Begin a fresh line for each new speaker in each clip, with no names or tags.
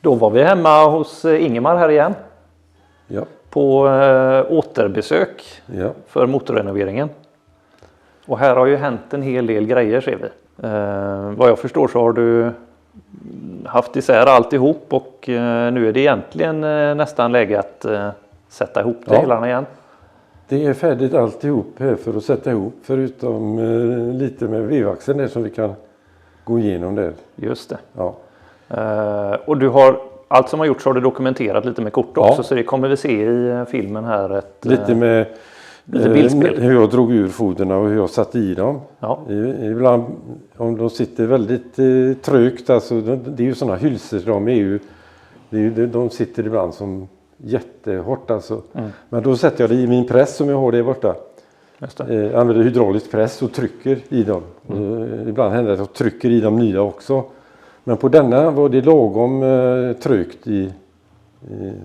Då var vi hemma hos Ingemar här igen.
Ja.
På återbesök för motorrenoveringen. Och här har ju hänt en hel del grejer, ser vi. Vad jag förstår så har du haft isär alltihop och nu är det egentligen nästan läge att sätta ihop det hela igen. Det
är färdigt alltihop här för att sätta ihop, förutom lite med vevaxeln där som vi kan gå igenom där.
Just det.
Ja.
Och du har, allt som har gjorts har du dokumenterat lite med kort också, så det kommer vi se i filmen här.
Lite med bildspel. Hur jag drog ur foderna och hur jag satte i dem.
Ja.
Ibland om de sitter väldigt trögt, alltså det är ju sådana hylsor, de sitter ibland som jättehårt alltså. Men då sätter jag det i min press som jag har det borta.
Just det.
Använder hydraulisk press och trycker i dem. Ibland händer det att jag trycker i de nya också. Men på denna var det lagom trögt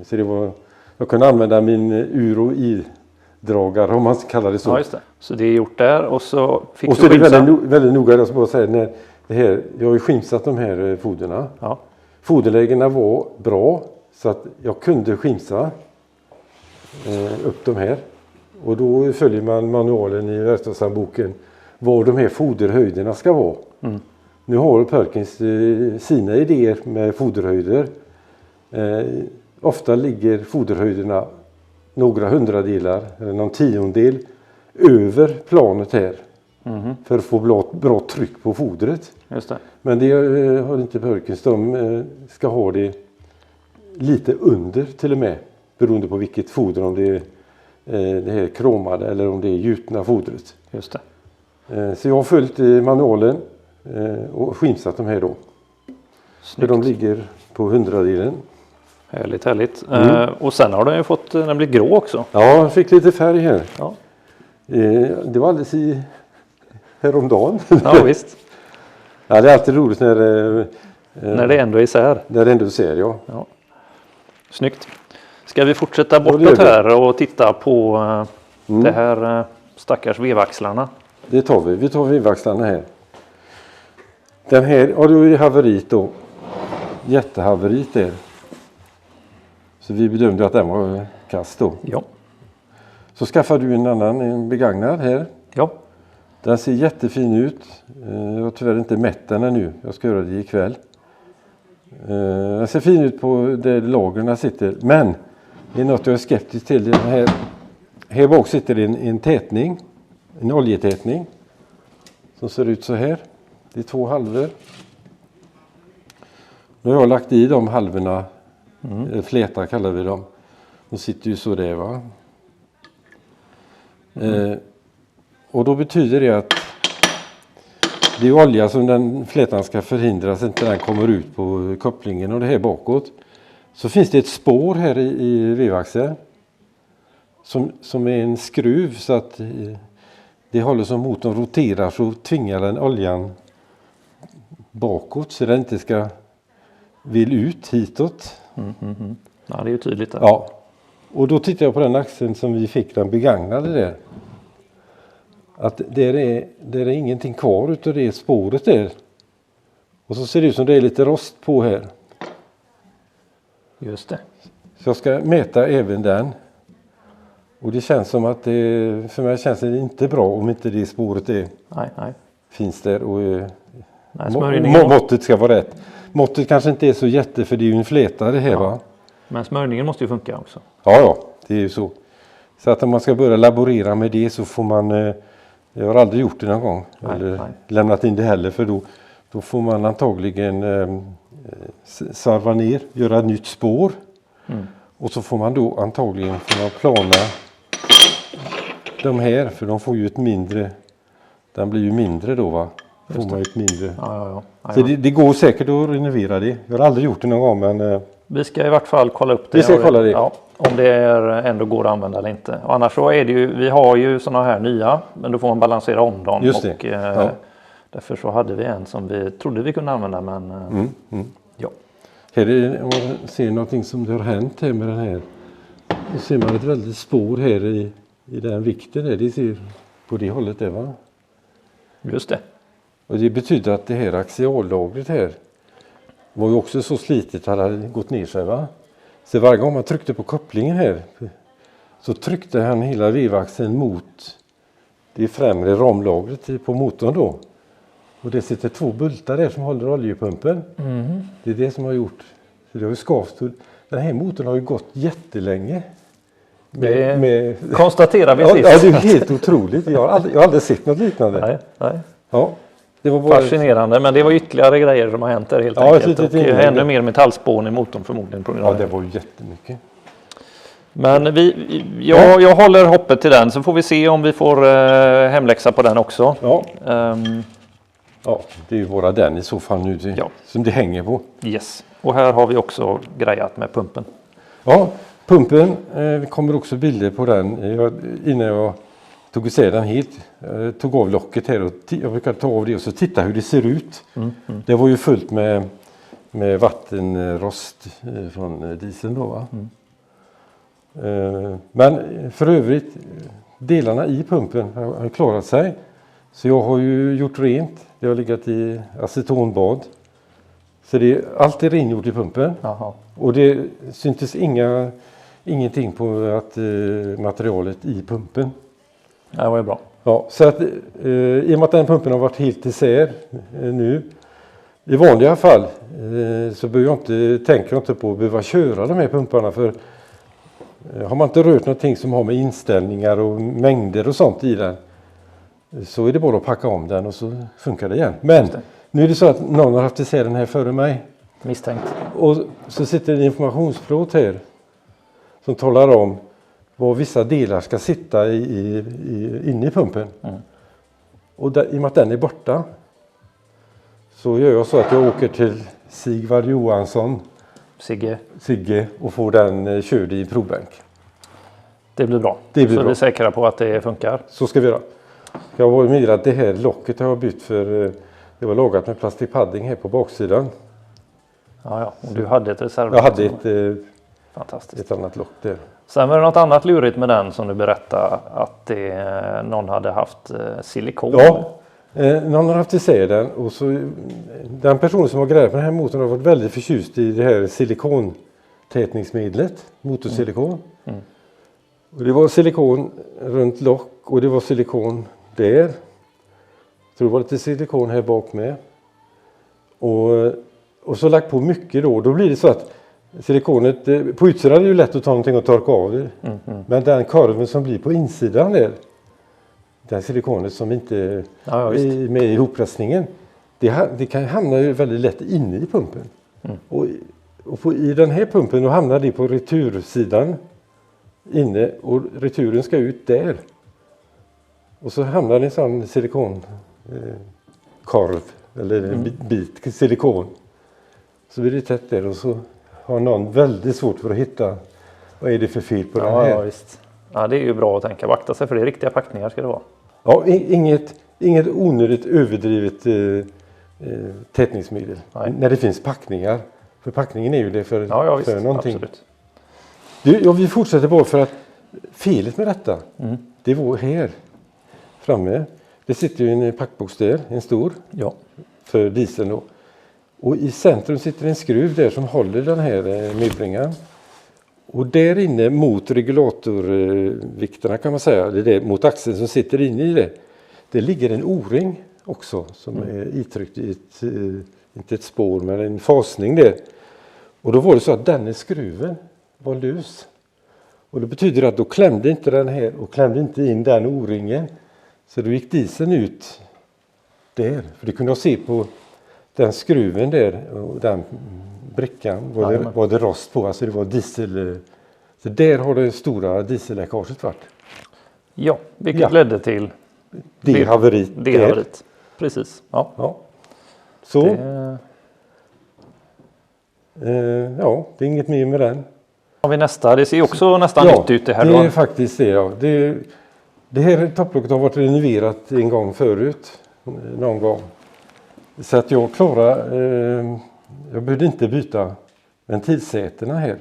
så det var, jag kunde använda min ur- och i-dragare om man kallar det så.
Ja, just det. Så det är gjort där och så fick
och så är det väldigt noga, jag ska bara säga, när det här, jag har ju skimsat de här foderna.
Ja.
Foderlägena var bra så att jag kunde skimsa upp de här. Och då följer man manualen i verkstadshandboken var de här foderhöjderna ska vara. Nu har Perkins sina idéer med foderhöjder. Ofta ligger foderhöjderna några hundradelar eller någon tiondel över planet här. För att få bra tryck på fodret.
Just det.
Men det har inte Perkins. De ska ha det lite under till och med. Beroende på vilket foder, om det är det här kromade eller om det är gjutna fodret.
Just det.
Så jag har följt manualen och skimsat de här då. För de ligger på hundradelen.
Härligt, härligt. Och sen har den ju fått, den blir grå också.
Ja, jag fick lite färg här.
Ja.
Det var alldeles häromdagen.
Ja, visst.
Ja, det är alltid roligt när
det ändå är isär.
När det ändå är isär, ja.
Snyggt. Ska vi fortsätta bortåt här och titta på det här stackars vevaxlarna?
Det tar vi. Vi tar vevaxlarna här. Den här har du i haveriet då. Jättehaveriet där. Så vi bedömde att den var kast då.
Ja.
Så skaffar du en begagnad här.
Ja.
Den ser jättefin ut. Jag har tyvärr inte mätt den ännu. Jag ska göra det ikväll. Den ser fin ut på där lagren sitter. Men det är något jag är skeptisk till. Den här bak sitter en tätning. En oljetätning. Som ser ut så här. Det är 2 halvor. Nu har jag lagt i de halvorna. Flätar kallar vi dem. De sitter ju så där, va. Och då betyder det att det är olja som den flätan ska förhindra så att inte den kommer ut på kopplingen och det här bakåt. Så finns det ett spår här i vevaxeln som är en skruv så att det håller som motorn roterar så tvingar den oljan bakåt så den inte vill ut hitåt.
Ja, det är ju tydligt där.
Ja. Och då tittar jag på den axeln som vi fick den begagnade där. Att där är ingenting kvar utav det spåret där. Och så ser det ut som det är lite rost på här.
Just det.
Så jag ska mäta även den. Och det känns som att för mig känns det inte bra om inte det spåret finns där. Och måttet ska vara rätt. Måttet kanske inte är så jätte för det är ju en fläta det här, va?
Men smörjningen måste ju funka också.
Ja, det är ju så. Så att om man ska börja laborera med det så får man, jag har aldrig gjort det någon gång. Eller lämnat in det heller, för då får man antagligen sarva ner, göra ett nytt spår. Och så får man då antagligen plana de här, för de får ju ett mindre, den blir ju mindre då, va? Får man ett mindre.
Ja.
Så det går säkert att renovera det. Jag har aldrig gjort det någon gång, men
vi ska i vart fall kolla upp det.
Vi ska kolla det.
Ja, om det ändå går att använda eller inte. Och annars så är det ju, vi har ju sådana här nya, men då får man balansera om dem.
Just det.
Och därför så hade vi en som vi trodde vi kunde använda, men ja.
Här är, om man ser någonting som det har hänt här med den här. Då ser man ett väldigt spår här i den vikten här. Det ser på det hållet där, va?
Just det.
Och det betyder att det här axiallagret här var ju också så slitet att det hade gått ner sig, va? Så varje gång man tryckte på kopplingen här så tryckte han hela vevaxeln mot det främre ramlagret på motorn då. Och det sitter 2 bultar där som håller oljepumpen. Det är det som har gjort. Så det har ju skavt. Den här motorn har ju gått jättelänge.
Konstaterar vi
sist. Ja, det är helt otroligt. Jag har aldrig sett något liknande.
Nej.
Ja, det var bara
fascinerande, men det var ytterligare grejer som har hänt där helt enkelt. Och ännu mer metallspån i motorn förmodligen.
Ja, det var jättemycket.
Men jag håller hoppet till den, så får vi se om vi får hemläxa på den också.
Ja. Ja, det är ju bara den i så fall nu som det hänger på.
Yes, och här har vi också grejat med pumpen.
Ja, pumpen, det kommer också bilder på den. Innan jag tog isär den helt, tog av locket här och jag brukar ta av det och så titta hur det ser ut. Det var ju fullt med vattenrost från dieseln då, va? Men för övrigt, delarna i pumpen har klarat sig. Så jag har ju gjort rent. Det har legat i acetonbad. Så allt är rengjort i pumpen.
Jaha.
Och det syntes ingenting på att materialet i pumpen.
Det var ju bra.
Ja, så att i och med att den pumpen har varit helt isär nu. I vanliga fall så tänker jag inte på att behöva köra de här pumparna. För har man inte rört någonting som har med inställningar och mängder och sånt i den, så är det bara att packa om den och så funkar det igen. Men nu är det så att någon har haft isär den här före mig.
Misstänkt.
Och så sitter en informationsplåt här som talar om var vissa delar ska sitta inne i pumpen. Och i och med att den är borta så gör jag så att jag åker till Sigvard Johansson, Sigge, och får den körd i provbänk.
Det blir bra. Så vi är säkra på att det funkar.
Så ska vi göra. Jag var med att det här locket har jag bytt för det var lagat med plastikpadding här på baksidan.
Ja, och du hade ett reservlock.
Jag hade ett annat lock där.
Sen var det något annat lurigt med den som du berättade, att någon hade haft silikon.
Ja, någon har haft isär den och så den personen som har grejat på den här motorn har varit väldigt förtjust i det här silikontätningsmedlet, motorsilikon. Och det var silikon runt lock och det var silikon där. Jag tror det var lite silikon här bak med. Och så lagt på mycket då blir det så att silikonet, på utsidan är det ju lätt att ta någonting och torka av det. Men den kurven som blir på insidan där, den silikonet som inte är med i ihoppressningen, det kan hamna väldigt lätt inne i pumpen. Och i den här pumpen då hamnar det på retursidan inne och returen ska ut där. Och så hamnar det en sån silikonkorv eller en bit silikon. Så blir det tätt där och så har någon väldigt svårt för att hitta vad är det för fel på den här.
Ja, visst. Ja, det är ju bra att tänka. Vakta sig för det är riktiga packningar ska det vara.
Ja, inget onödigt överdrivet tätningsmedel. När det finns packningar. För packningen är ju det för någonting. Absolut. Vi fortsätter bara för att felet med detta, det var här framme. Det sitter ju en packbox där, en stor, för dieseln då. Och i centrum sitter en skruv där som håller den här medbringaren. Och där inne mot regulatorvikterna kan man säga, det är mot axeln som sitter inne i det. Det ligger en O-ring också som är itryckt i inte ett spår men en fasning där. Och då var det så att den skruven var lös. Och det betyder att då klämde inte den här och klämde inte in den O-ringen. Så då gick dieseln ut där. För det kunde jag se på den skruven där och den brickan var det rost på. Alltså det var diesel. Så där har det stora dieselläckaget varit.
Ja, vilket ledde till
det haveriet.
Precis. Ja.
Så. Det är inget mer med den.
Har vi nästa? Det ser också nästan nytt ut det här.
Det är faktiskt det. Ja. Det här topplocket har varit renoverat en gång förut. Någon gång. Så att jag jag behövde inte byta ventilsätena här.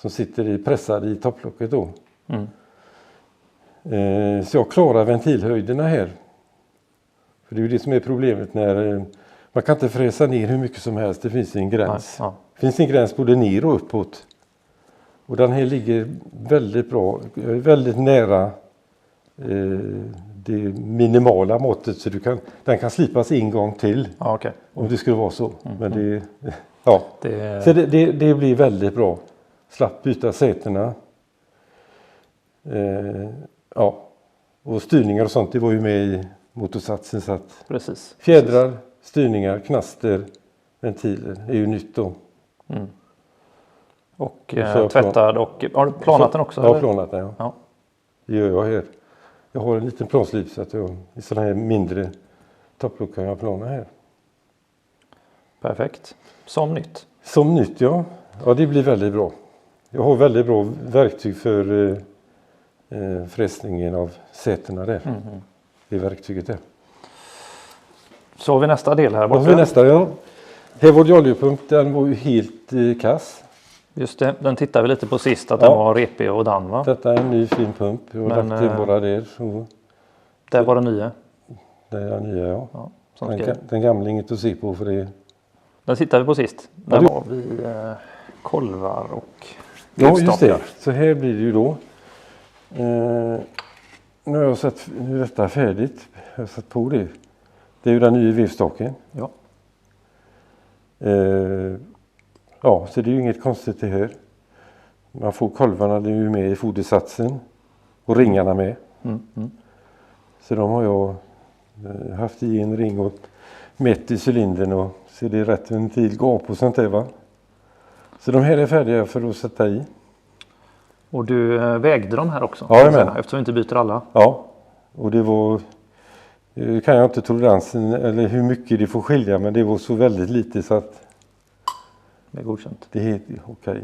Som sitter pressade i topplocket då. Så jag klarar ventilhöjderna här. För det är ju det som är problemet när Man kan inte fräsa ner hur mycket som helst. Det finns en gräns.
Nej, ja.
Det finns en gräns både ner och uppåt. Och den här ligger väldigt bra. Väldigt nära det minimala måttet. Så den kan slipas en gång till.
Ja, okay.
Om det skulle vara så. Men Så det blir väldigt bra. Slapp byta sätena. Och styrningar och sånt, det var ju med i motorsatsen. Så att
Precis.
fjädrar, styrningar, knaster, ventiler är ju nytt då.
Mm. Och tvättad och har du planat den också?
Ja,
eller?
planat den. Ja. Det gör jag här. Jag har en liten planslip så att i sådana här mindre topplock kan jag plana här.
Perfekt. Som nytt.
Som nytt, ja. Ja, det blir väldigt bra. Jag har väldigt bra verktyg för fräsningen av sätena där. Det verktyget där.
Så har vi nästa del här borta.
Har vi nästa, ja. Här var oljepump, den var ju helt kass.
Just det, den tittar vi lite på sist att den var repig och dan, va?
Detta är en ny fin pump. Jag har lagt den bara där. Så.
Där var den nya.
Det är den nya, ja. Den gamla är inget att se på för det.
Den tittar vi på sist. Där var vi kolvar och
ja, just det. Så här blir det ju då. Nu har jag sett hur detta är färdigt. Jag har satt på det. Det är ju den nya vevstaken.
Ja.
Så det är ju inget konstigt det här. Man får kolvarna, det är ju med i fodersatsen. Och ringarna med. Så de har jag haft i en ring och mätt i cylindern och så det är rätt ventil, gap och sånt där, va. Så de här är färdiga för att sätta i.
Och du vägde de här också?
Ja,
eftersom vi inte byter alla.
Ja, och det var, kan jag inte toleransen eller hur mycket det får skilja, men det var så väldigt lite så att
det är godkänt.
Det är helt okej.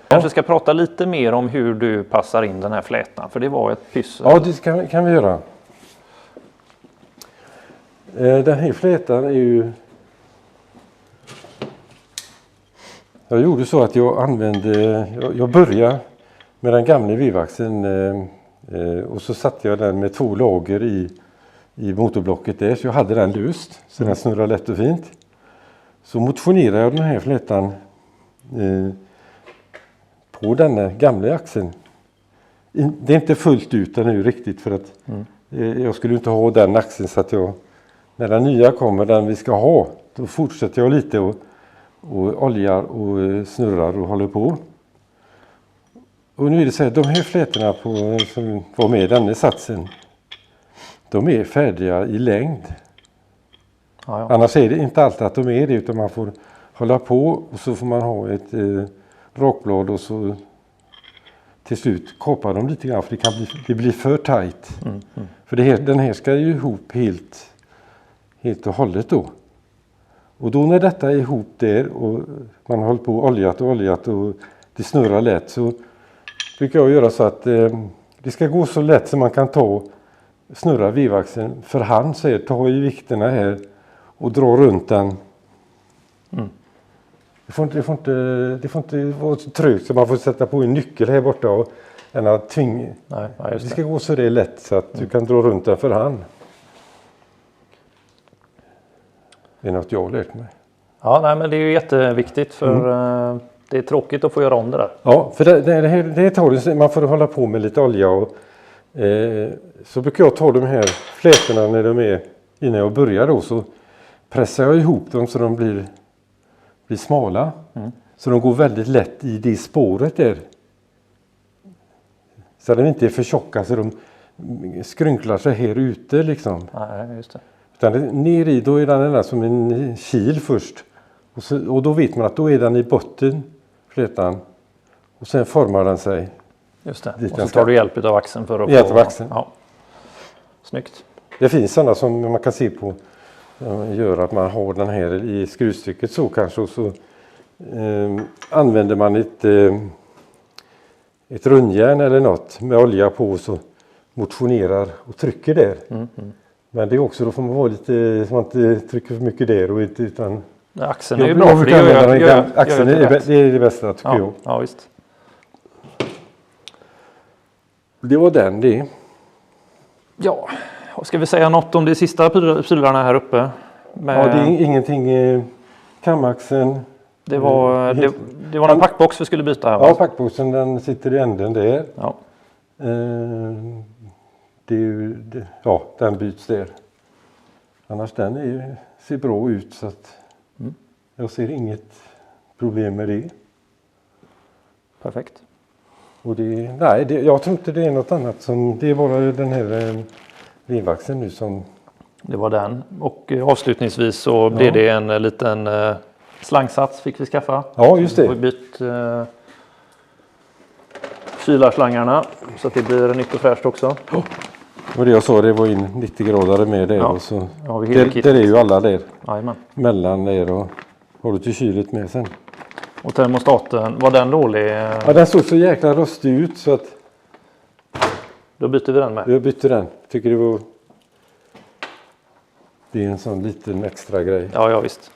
Kanske ska prata lite mer om hur du passar in den här flätan, för det var ett pyssel.
Ja, det kan vi göra. Den här flätan är ju... Jag gjorde så att jag började med den gamla vevaxeln och så satte jag den med 2 lager i motorblocket där, så jag hade den löst så den snurrar lätt och fint. Så motionerade jag den här flätan på den gamla axeln. Det är inte fullt ut nu riktigt för att jag skulle inte ha den axeln, så att när den nya kommer, den vi ska ha, då fortsätter jag lite och oljar och snurrar och håller på. Och nu är det så här, de här flätorna som var med i den här satsen, de är färdiga i längd.
Ja.
Annars är det inte alltid att de är det, utan man får hålla på och så får man ha ett rakblad och så till slut kapar de lite grann, för det blir för tajt. För den här ska ju ihop helt och hållet då. Och då när detta är ihop där och man håller på oljat och det snurrar lätt, så brukar jag göra så att det ska gå så lätt som man kan snurra vevaxeln för hand, så ta i vikterna här och dra runt den. Det får inte vara så trögt så man får sätta på en nyckel här borta och tvinga. Det ska gå så det är lätt så att du kan dra runt den för hand. Det är något jag har lärt mig.
Ja, men det är ju jätteviktigt, för det är tråkigt att få göra om det där.
Ja, för det tar man får hålla på med lite olja och så brukar jag ta de här flätorna när de är innan jag börjar då, så pressar jag ihop dem så de blir smala. Så de går väldigt lätt i det spåret där. Så de inte är för tjocka så de skrynklar sig här ute liksom.
Nej, just det.
Utan ner i, då är den som en kil först. Och då vet man att då är den i botten, flätan. Och sen formar den sig.
Just det. Och så tar du hjälp av axeln för att
hjälp av axeln.
Ja. Snyggt.
Det finns sådana som man kan se på, gör att man har den här i skruvstycket så kanske, och så använder man ett rundjärn eller något med olja på och så motionerar och trycker där. Men det är också, då får man vara lite, så man inte trycker för mycket där och inte, utan
axeln är ju bra, för det
axeln är det bästa tycker jag.
Ja, visst.
Det var den det.
Ja, Ska vi säga något om de sista prylarna här uppe?
Ja, det är ingenting. Kamaxen.
Det var en packbox vi skulle byta här.
Ja, packboxen den sitter i änden där.
Ja.
Den byts där. Annars ser bra ut så att jag ser inget problem med det.
Perfekt.
Och jag tror inte det är något annat som, det är bara den här vevaxeln nu som...
Det var den. Och avslutningsvis så blev det en liten slangsats fick vi skaffa.
Ja, just det.
Vi bytt kylarslangarna så att det blir nytt och fräscht också.
Och det jag sa, det var in 90 grader med det.
Ja.
Och så,
det
är ju alla där.
Jajamän.
Mellan där och har du till kylet med sen.
Och termostaten, var den dålig?
Ja, den såg så jäkla rostig ut så att...
Då byter vi den med.
Jag bytte den. Tycker det var... Det är en sån liten extra grej.
Ja, visst.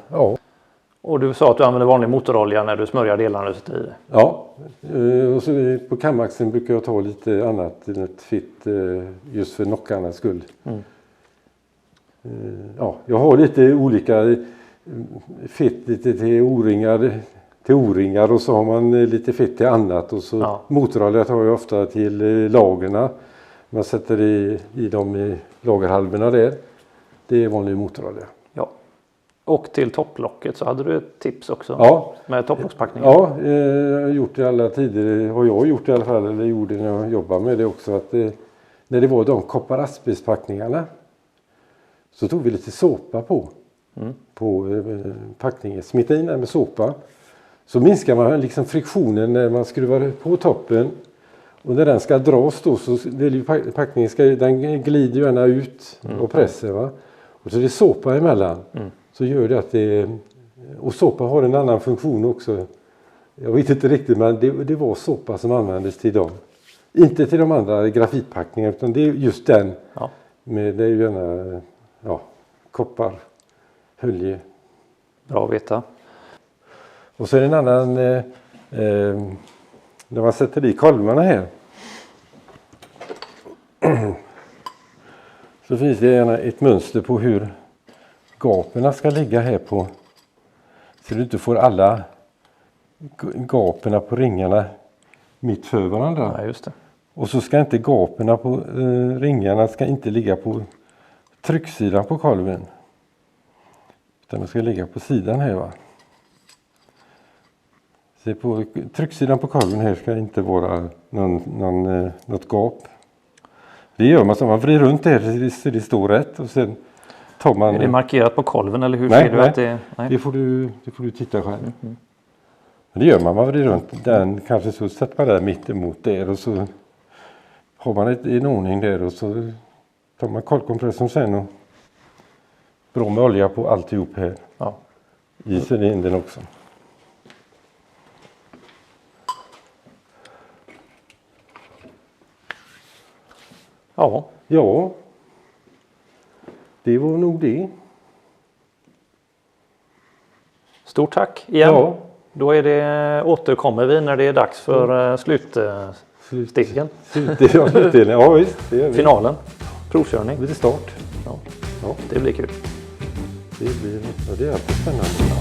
Ja.
Och du sa att du använder vanlig motorolja när du smörjer delarna i.
Ja. Och så på kamaxen brukar jag ta lite annat än ett fitt just för nockarnas skull. Jag har lite olika fett lite till o-ringar och så har man lite fett till annat och så motorolja tar jag ofta till lagerna. Man sätter i dem i lagerhalvorna där. Det är vanlig motorolja.
Ja. Och till topplocket så hade du ett tips också.
Ja.
Med topplockspackningen.
Ja, jag har gjort det i alla tider. Har jag gjort det i alla fall. Eller gjorde när jag jobbade med det också. Att när det var de koppar asbestpackningarna. Så tog vi lite såpa på packningen. Smitta in den med såpa. Så minskar man liksom friktionen när man skruvar på toppen. Och när den ska dras då så packningen den glider ju gärna ut och pressar. Va? Och så det är såpa emellan. Så gör det att och såpa har en annan funktion också. Jag vet inte riktigt men det var såpa som användes till dem. Inte till de andra grafitpackningarna utan det är just den.
Ja.
Med det är ju gärna koppar, hölje.
Bra att veta.
Och så är det en annan när man sätter i kolvarna här. Så finns det gärna ett mönster på hur gaperna ska ligga här på. Så du inte får alla gaperna på ringarna mitt för varandra.
Ja, just det.
Och så ska inte gaperna på ringarna ska inte ligga på trycksidan på kolven. Utan de ska ligga på sidan här va. Så på trycksidan på kolven här ska inte vara något gap. Det gör man så man vrider runt det så det står rätt och sen tar man...
Är det markerat på kolven eller hur
nej,
ser du att det... Nej,
det får du titta själv. Det gör man vrider runt den kanske så sätter man där mitt emot där och så har man en ordning där och så tar man kolvkompressorn sen och bra med olja på alltihop här.
Ja.
I cylindern också. Ja, det var nog det.
Stort tack igen.
Ja.
Då återkommer vi när det är dags för slutstegen.
Slutdelen, ja visst. Det gör vi.
Finalen. Provkörning.
Det blir start.
Ja. Det blir kul.
Det är alltid spännande.